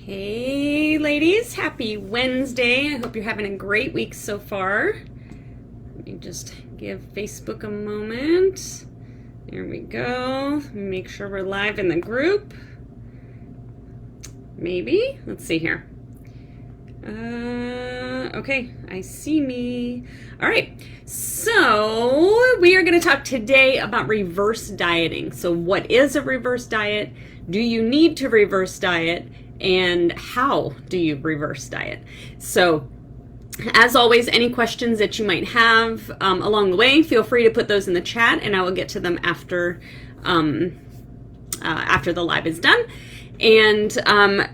Hey ladies, happy Wednesday. I hope you're having a great week so far. Let me just give Facebook a moment. There we go. Make sure we're live in the group. Maybe. Let's see here. Okay, I see me. All right, so we are going to talk today about reverse dieting. So what is a reverse diet? Do you need to reverse diet? And how do you reverse diet? So as always, any questions that you might have along the way, feel free to put those in the chat and I will get to them after the live is done. And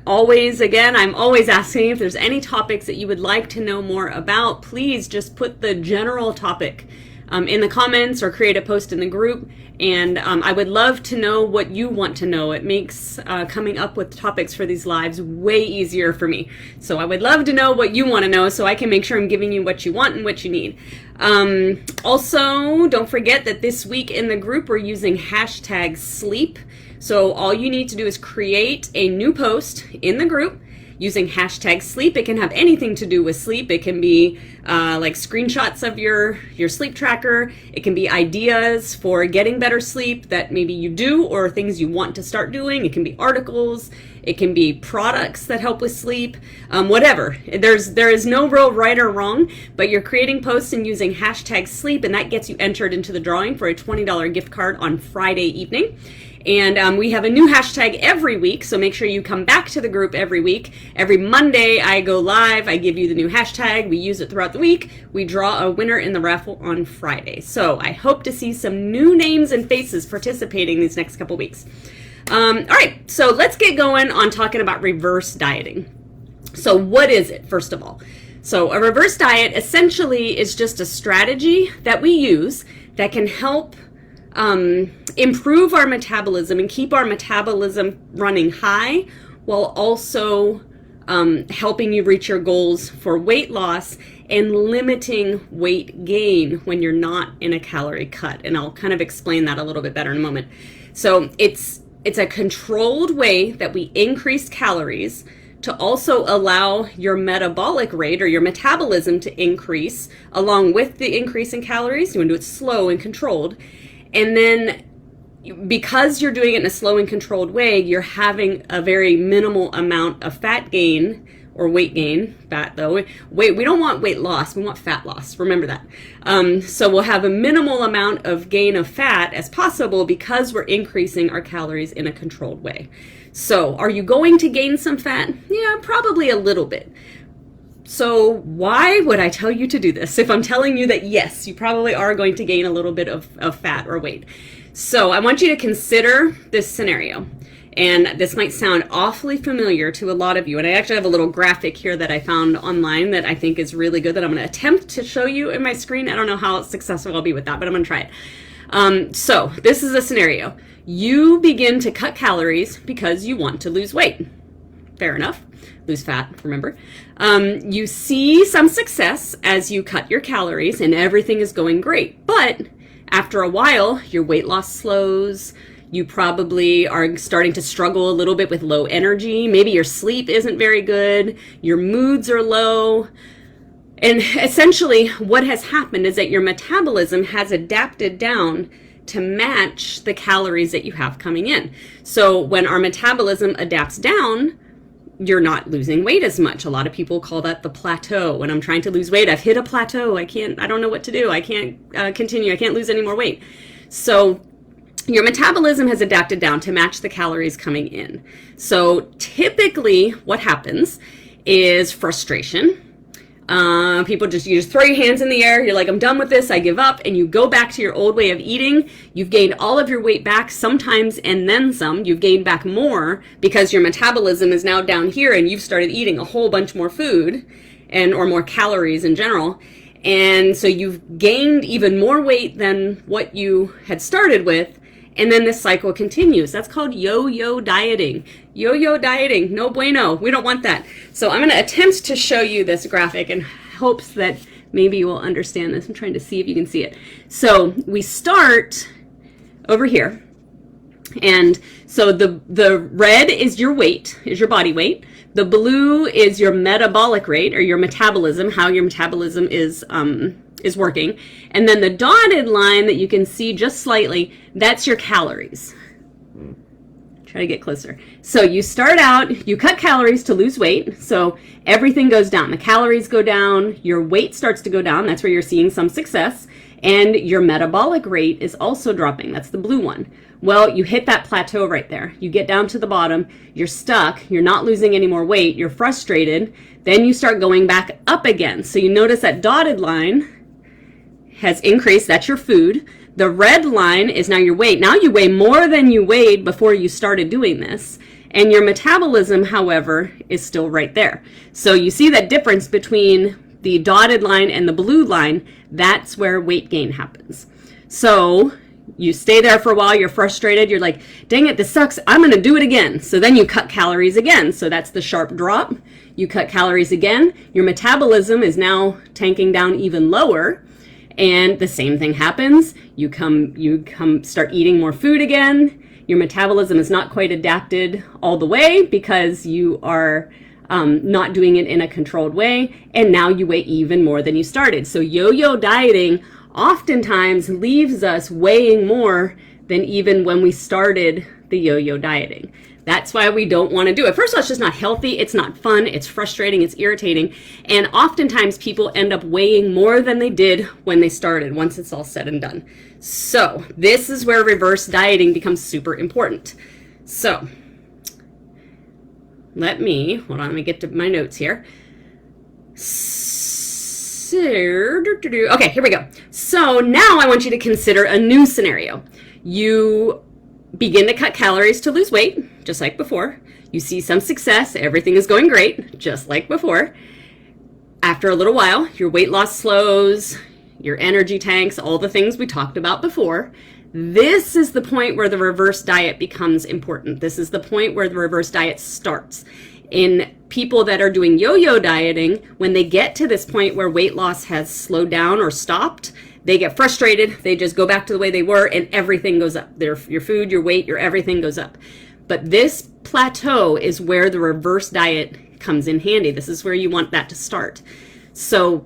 always, again, I'm always asking if there's any topics that you would like to know more about, please just put the general topic in the comments or create a post in the group. And I would love to know what you want to know. It makes coming up with topics for these lives way easier for me. So I would love to know what you want to know so I can make sure I'm giving you what you want and what you need. Also, don't forget that this week in the group we're using hashtag sleep. So all you need to do is create a new post in the group using hashtag sleep. It can have anything to do with sleep. It can be like screenshots of your sleep tracker. It can be ideas for getting better sleep that maybe you do or things you want to start doing. It can be articles. It can be products that help with sleep, whatever. There is no real right or wrong, but you're creating posts and using hashtag sleep, and that gets you entered into the drawing for a $20 gift card on Friday evening. And we have a new hashtag every week, so make sure you come back to the group every week. Every Monday, I go live. I give you the new hashtag. We use it throughout the week. We draw a winner in the raffle on Friday. So I hope to see some new names and faces participating these next couple weeks. All right, so let's get going on talking about reverse dieting. So what is it, first of all? So a reverse diet essentially is just a strategy that we use that can help improve our metabolism and keep our metabolism running high while also helping you reach your goals for weight loss and limiting weight gain when you're not in a calorie cut. And I'll kind of explain that a little bit better in a moment. So it's a controlled way that we increase calories to also allow your metabolic rate or your metabolism to increase along with the increase in calories. You want to do it slow and controlled. And then because you're doing it in a slow and controlled way, you're having a very minimal amount of fat gain or weight gain. Fat though. We don't want weight loss, we want fat loss. Remember that. So we'll have a minimal amount of gain of fat as possible because we're increasing our calories in a controlled way. So are you going to gain some fat? Yeah, probably a little bit. So why would I tell you to do this if I'm telling you that yes, you probably are going to gain a little bit of fat or weight? So I want you to consider this scenario. And this might sound awfully familiar to a lot of you. And I actually have a little graphic here that I found online that I think is really good that I'm going to attempt to show you in my screen. I don't know how successful I'll be with that, but I'm going to try it. So this is a scenario. You begin to cut calories because you want to lose weight. Fair enough. Lose fat, remember. You see some success as you cut your calories and everything is going great. But after a while, your weight loss slows. You probably are starting to struggle a little bit with low energy. Maybe your sleep isn't very good. Your moods are low. And essentially what has happened is that your metabolism has adapted down to match the calories that you have coming in. So when our metabolism adapts down, you're not losing weight as much. A lot of people call that the plateau. When I'm trying to lose weight, I've hit a plateau. I don't know what to do. I can't continue. I can't lose any more weight. So your metabolism has adapted down to match the calories coming in. So typically what happens is frustration. You just throw your hands in the air. You're like, I'm done with this. I give up. And you go back to your old way of eating. You've gained all of your weight back sometimes and then some. You've gained back more because your metabolism is now down here and you've started eating a whole bunch more food or more calories in general. And so you've gained even more weight than what you had started with. And then this cycle continues. That's called yo-yo dieting. Yo-yo dieting, no bueno. We don't want that. So I'm going to attempt to show you this graphic in hopes that maybe you will understand this. I'm trying to see if you can see it. So we start over here. And So the red is your weight, is your body weight. The blue is your metabolic rate, or your metabolism, how your metabolism is working. And then the dotted line that you can see just slightly, that's your calories. Try to get closer. So you start out, you cut calories to lose weight. So everything goes down. The calories go down, your weight starts to go down. That's where you're seeing some success. And your metabolic rate is also dropping. That's the blue one. Well, you hit that plateau right there. You get down to the bottom, you're stuck, you're not losing any more weight, you're frustrated. Then you start going back up again. So you notice that dotted line has increased. That's your food. The red line is now your weight. Now you weigh more than you weighed before you started doing this. And your metabolism, however, is still right there. So you see that difference between the dotted line and the blue line. That's where weight gain happens. So you stay there for a while, you're frustrated, you're like, dang it, this sucks, I'm gonna do it again. So then you cut calories again. So that's the sharp drop. You cut calories again. Your metabolism is now tanking down even lower. And the same thing happens. You start eating more food again. Your metabolism is not quite adapted all the way because you are not doing it in a controlled way. And now you weigh even more than you started. So yo-yo dieting oftentimes leaves us weighing more than even when we started the yo-yo dieting. That's why we don't want to do it. First of all, it's just not healthy. It's not fun. It's frustrating. It's irritating. And oftentimes people end up weighing more than they did when they started, once it's all said and done. So this is where reverse dieting becomes super important. So let me get to my notes here. Okay, here we go. So now I want you to consider a new scenario. You begin to cut calories to lose weight, just like before. You see some success. Everything is going great, just like before. After a little while, your weight loss slows, your energy tanks, all the things we talked about before. This is the point where the reverse diet becomes important. This is the point where the reverse diet starts. In people that are doing yo-yo dieting, when they get to this point where weight loss has slowed down or stopped, they get frustrated, they just go back to the way they were, and everything goes up. Your food, your weight, your everything goes up. But this plateau is where the reverse diet comes in handy. This is where you want that to start. So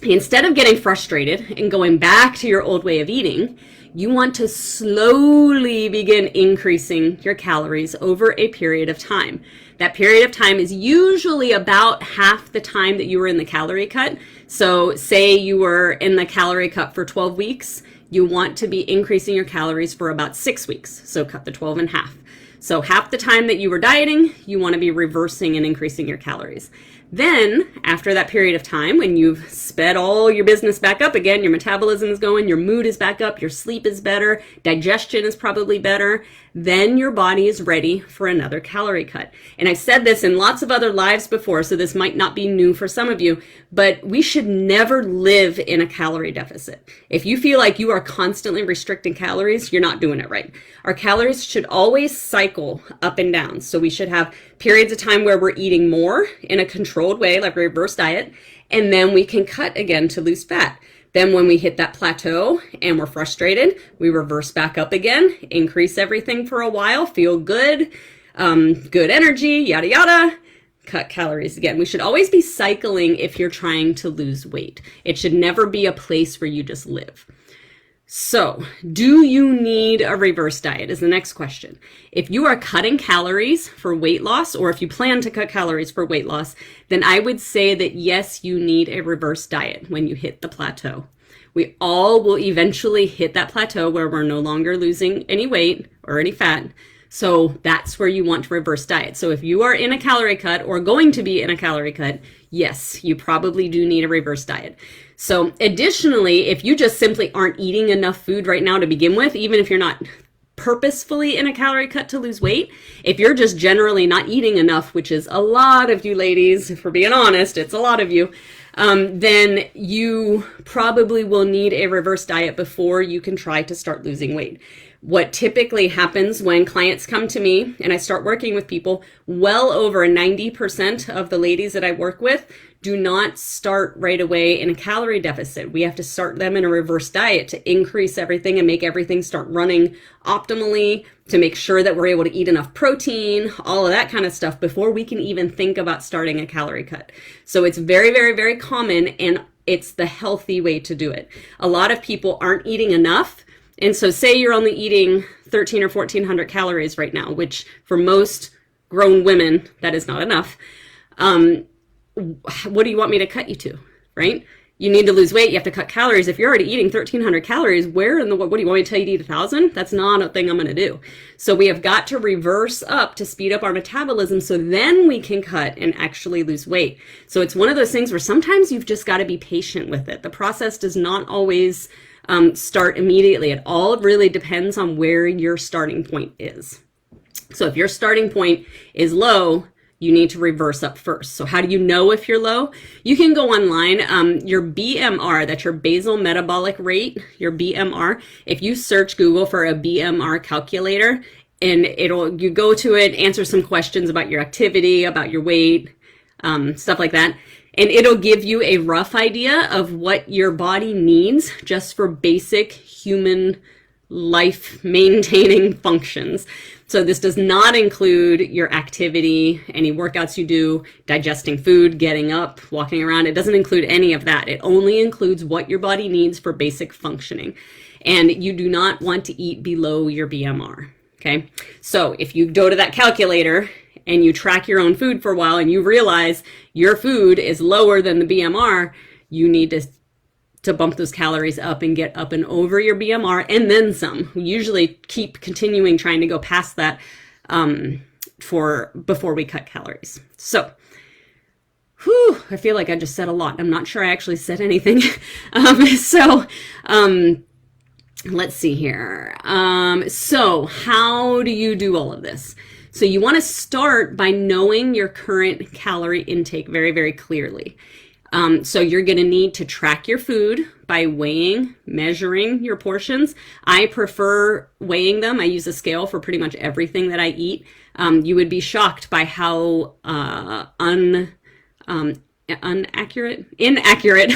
instead of getting frustrated and going back to your old way of eating, you want to slowly begin increasing your calories over a period of time. That period of time is usually about half the time that you were in the calorie cut. So say you were in the calorie cut for 12 weeks, you want to be increasing your calories for about 6 weeks. So cut the 12 in half. So half the time that you were dieting, you want to be reversing and increasing your calories. Then, after that period of time, when you've sped all your business back up again, your metabolism is going, your mood is back up, your sleep is better, digestion is probably better, then your body is ready for another calorie cut. And I've said this in lots of other lives before, so this might not be new for some of you, but we should never live in a calorie deficit. If you feel like you are constantly restricting calories, you're not doing it right. Our calories should always cycle up and down. So we should have periods of time where we're eating more in a controlled way, like a reverse diet, and then we can cut again to lose fat. Then when we hit that plateau and we're frustrated, we reverse back up again, increase everything for a while, feel good, good energy, yada, yada, cut calories again. We should always be cycling if you're trying to lose weight. It should never be a place where you just live. So, do you need a reverse diet is the next question. If you are cutting calories for weight loss, or if you plan to cut calories for weight loss, then I would say that yes, you need a reverse diet when you hit the plateau. We all will eventually hit that plateau where we're no longer losing any weight or any fat. So that's where you want to reverse diet. So if you are in a calorie cut or going to be in a calorie cut, yes, you probably do need a reverse diet. So additionally, if you just simply aren't eating enough food right now to begin with, even if you're not purposefully in a calorie cut to lose weight, if you're just generally not eating enough, which is a lot of you ladies, if we're being honest, it's a lot of you, then you probably will need a reverse diet before you can try to start losing weight. What typically happens when clients come to me and I start working with people, well over 90% of the ladies that I work with do not start right away in a calorie deficit. We have to start them in a reverse diet to increase everything and make everything start running optimally, to make sure that we're able to eat enough protein, all of that kind of stuff before we can even think about starting a calorie cut. So it's very, very, very common, and it's the healthy way to do it. A lot of people aren't eating enough. And so say you're only eating 13 or 1400 calories right now, which for most grown women, that is not enough. What do you want me to cut you to, right? You need to lose weight. You have to cut calories. If you're already eating 1300 calories, where in the, what do you want me to tell you to eat 1000? That's not a thing I'm going to do. So we have got to reverse up to speed up our metabolism so then we can cut and actually lose weight. So it's one of those things where sometimes you've just got to be patient with it. The process does not always start immediately. It all really depends on where your starting point is. So if your starting point is low, you need to reverse up first. So how do you know if you're low? You can go online. Your BMR, that's your basal metabolic rate, your BMR. If you search Google for a BMR calculator, and you go to it, answer some questions about your activity, about your weight, stuff like that. And it'll give you a rough idea of what your body needs just for basic human life maintaining functions. So this does not include your activity, any workouts you do, digesting food, getting up, walking around. It doesn't include any of that. It only includes what your body needs for basic functioning. And you do not want to eat below your BMR, okay? So if you go to that calculator and you track your own food for a while and you realize your food is lower than the BMR, you need to bump those calories up and get up and over your BMR and then some. We usually keep continuing trying to go past that before we cut calories. So, I feel like I just said a lot. I'm not sure I actually said anything. Let's see here. So how do you do all of this? So you want to start by knowing your current calorie intake very, very clearly. So you're going to need to track your food by weighing, measuring your portions. I prefer weighing them. I use a scale for pretty much everything that I eat. You would be shocked by how inaccurate.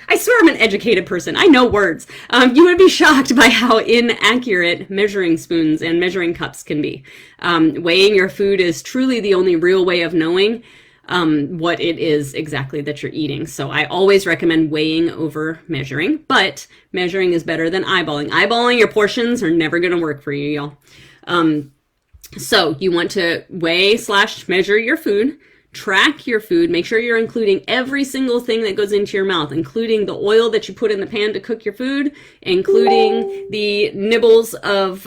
I swear I'm an educated person. I know words. You would be shocked by how inaccurate measuring spoons and measuring cups can be. Weighing your food is truly the only real way of knowing what it is exactly that you're eating. So I always recommend weighing over measuring, but measuring is better than eyeballing. Eyeballing your portions are never going to work for you, y'all. So you want to weigh/measure your food, track your food, make sure you're including every single thing that goes into your mouth, including the oil that you put in the pan to cook your food, including the nibbles of,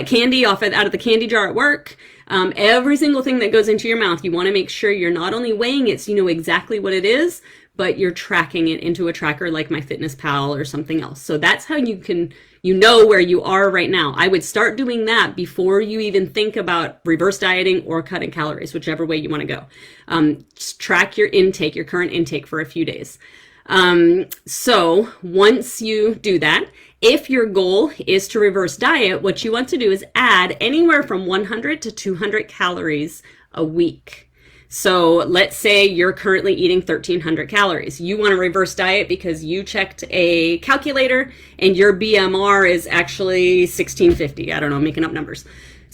candy out of the candy jar at work. Every single thing that goes into your mouth, you want to make sure you're not only weighing it so you know exactly what it is, but you're tracking it into a tracker like MyFitnessPal or something else. So that's how you know where you are right now. I would start doing that before you even think about reverse dieting or cutting calories, whichever way you want to go. Just track your intake, your current intake for a few days. So once you do that, if your goal is to reverse diet, what you want to do is add anywhere from 100 to 200 calories a week. So let's say you're currently eating 1300 calories. You want to reverse diet because you checked a calculator and your BMR is actually 1650. I don't know, I'm making up numbers.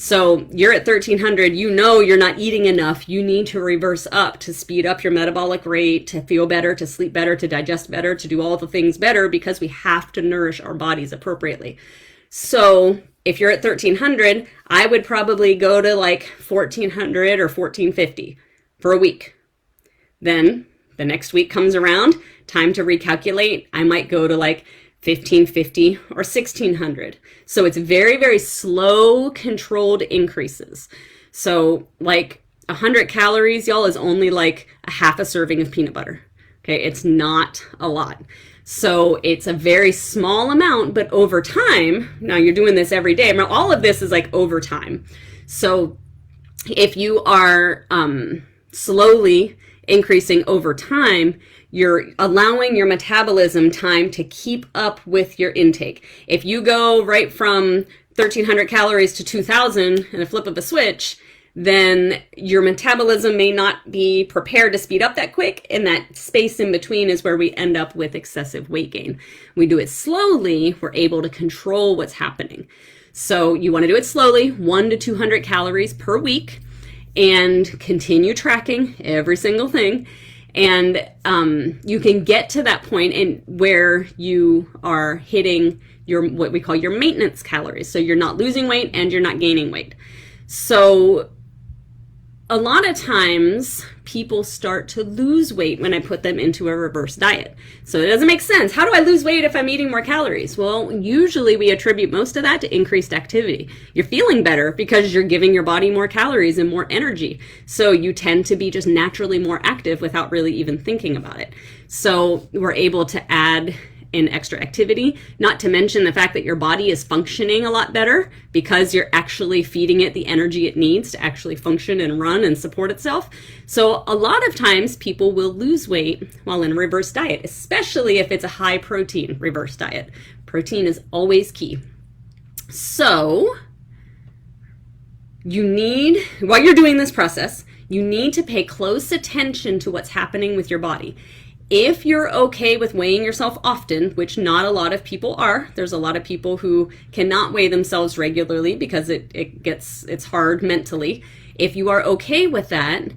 So you're at 1300, you know you're not eating enough. You need to reverse up to speed up your metabolic rate, to feel better, to sleep better, to digest better, to do all the things better because we have to nourish our bodies appropriately. So if you're at 1300, I would probably go to like 1400 or 1450 for a week. Then the next week comes around, time to recalculate. I might go to like 1550 or 1600. So it's very, very slow, controlled increases. So like 100 calories, y'all, is only like a half a serving of peanut butter. Okay, it's not a lot. So it's a very small amount, but over time, now you're doing this every day. Now, all of this is like over time. So if you are slowly increasing over time, you're allowing your metabolism time to keep up with your intake. If you go right from 1,300 calories to 2,000 in a flip of a switch, then your metabolism may not be prepared to speed up that quick, and that space in between is where we end up with excessive weight gain. We do it slowly, we're able to control what's happening. So you want to do it slowly, 1 to 200 calories per week, and continue tracking every single thing. And you can get to that point in where you are hitting your what we call your maintenance calories. So you're not losing weight and you're not gaining weight. So a lot of times people start to lose weight when I put them into a reverse diet. So it doesn't make sense. How do I lose weight if I'm eating more calories? Well, usually we attribute most of that to increased activity. You're feeling better because you're giving your body more calories and more energy. So you tend to be just naturally more active without really even thinking about it. So we're able to add in extra activity, not to mention the fact that your body is functioning a lot better because you're actually feeding it the energy it needs to actually function and run and support itself. So a lot of times people will lose weight while in a reverse diet, especially if it's a high protein reverse diet. Protein is always key. So you need, while you're doing this process, you need to pay close attention to what's happening with your body. If you're okay with weighing yourself often, which not a lot of people are, there's a lot of people who cannot weigh themselves regularly because it's hard mentally. If you are okay with that,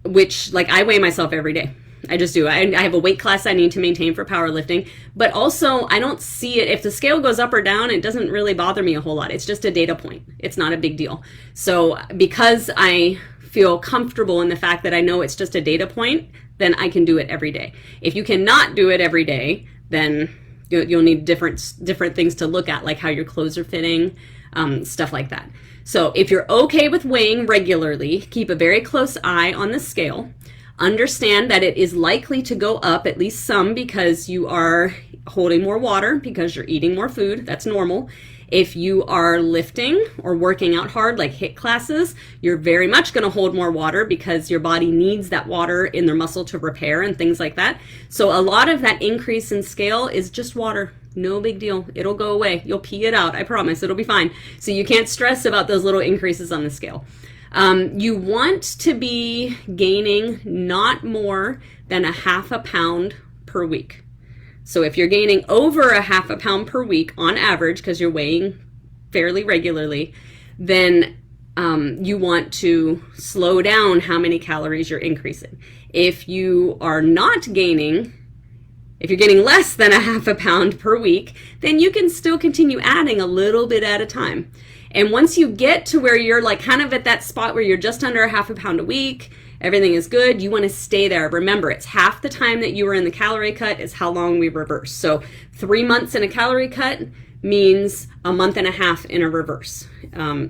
which like I weigh myself every day. I just do. I have a weight class I need to maintain for powerlifting, but also I don't see it. If the scale goes up or down, it doesn't really bother me a whole lot. It's just a data point. It's not a big deal. So because I feel comfortable in the fact that I know it's just a data point, then I can do it every day. If you cannot do it every day, then you'll need different things to look at, like how your clothes are fitting, stuff like that. So if you're okay with weighing regularly, keep a very close eye on the scale. Understand that it is likely to go up at least some because you are holding more water because you're eating more food. That's normal. If you are lifting or working out hard, like HIIT classes, you're very much going to hold more water because your body needs that water in their muscle to repair and things like that. So a lot of that increase in scale is just water. No big deal. It'll go away. You'll pee it out. I promise. It'll be fine. So you can't stress about those little increases on the scale. You want to be gaining not more than a half a pound per week. So if you're gaining over a half a pound per week on average, because you're weighing fairly regularly, then you want to slow down how many calories you're increasing. If you are not gaining, if you're getting less than a half a pound per week, then you can still continue adding a little bit at a time. And once you get to where you're like kind of at that spot where you're just under a half a pound a week, everything is good, you want to stay there. Remember, it's half the time that you were in the calorie cut is how long we reverse. So 3 months in a calorie cut means a month and a half in a reverse.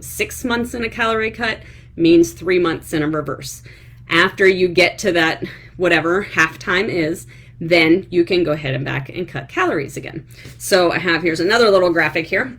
6 months in a calorie cut means 3 months in a reverse. After you get to that, whatever half time is, then you can go ahead and back and cut calories again. So here's another little graphic here.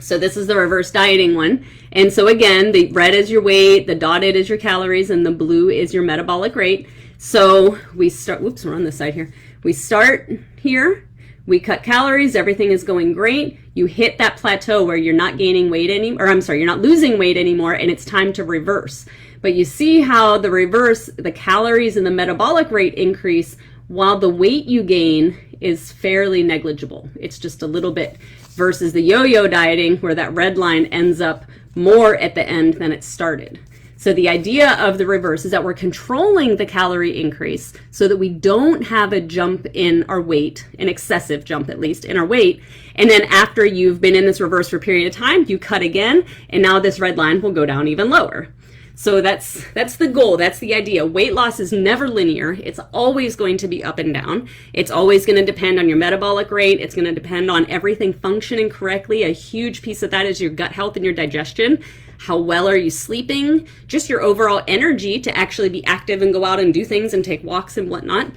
So this is the reverse dieting one. And so again, the red is your weight, the dotted is your calories, and the blue is your metabolic rate. So we start, whoops, we're on this side here. We start here, we cut calories, everything is going great. You hit that plateau where you're not gaining weight anymore, or I'm sorry, you're not losing weight anymore, and it's time to reverse. But you see how the reverse, the calories and the metabolic rate increase while the weight you gain is fairly negligible. It's just a little bit, versus the yo-yo dieting where that red line ends up more at the end than it started. So the idea of the reverse is that we're controlling the calorie increase so that we don't have a jump in our weight, an excessive jump at least in our weight. And then after you've been in this reverse for a period of time, you cut again, and now this red line will go down even lower. So that's the goal. That's the idea. Weight loss is never linear. It's always going to be up and down. It's always going to depend on your metabolic rate. It's going to depend on everything functioning correctly. A huge piece of that is your gut health and your digestion. How well are you sleeping? Just your overall energy to actually be active and go out and do things and take walks and whatnot.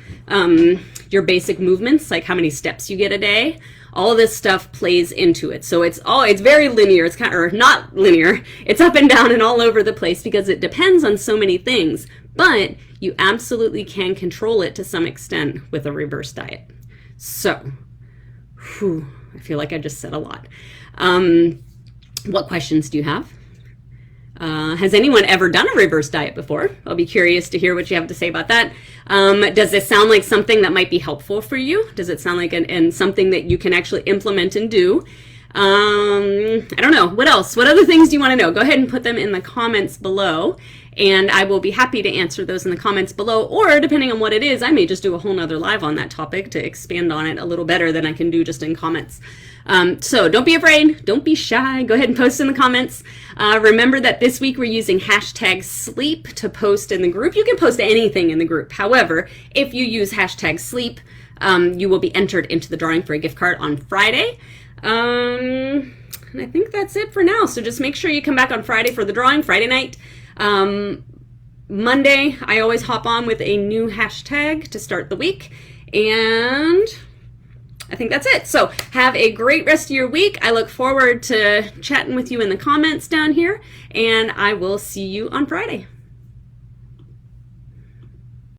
Your basic movements, like how many steps you get a day. All of this stuff plays into it. So it's very linear. It's kind of, or not linear. It's up and down and all over the place because it depends on so many things. But you absolutely can control it to some extent with a reverse diet. So, I feel like I just said a lot. What questions do you have? Has anyone ever done a reverse diet before? I'll be curious to hear what you have to say about that. Does this sound like something that might be helpful for you? Does it sound like and something that you can actually implement and do? I don't know. What else? What other things do you want to know? Go ahead and put them in the comments below, and I will be happy to answer those in the comments below, or depending on what it is, I may just do a whole nother live on that topic to expand on it a little better than I can do just in comments. So don't be afraid. Don't be shy. Go ahead and post in the comments. Remember that this week we're using hashtag sleep to post in the group. You can post anything in the group. However, if you use hashtag sleep, you will be entered into the drawing for a gift card on Friday. And I think that's it for now. So just make sure you come back on Friday for the drawing, Friday night. Monday, I always hop on with a new hashtag to start the week. And I think that's it. So have a great rest of your week. I look forward to chatting with you in the comments down here, and I will see you on Friday.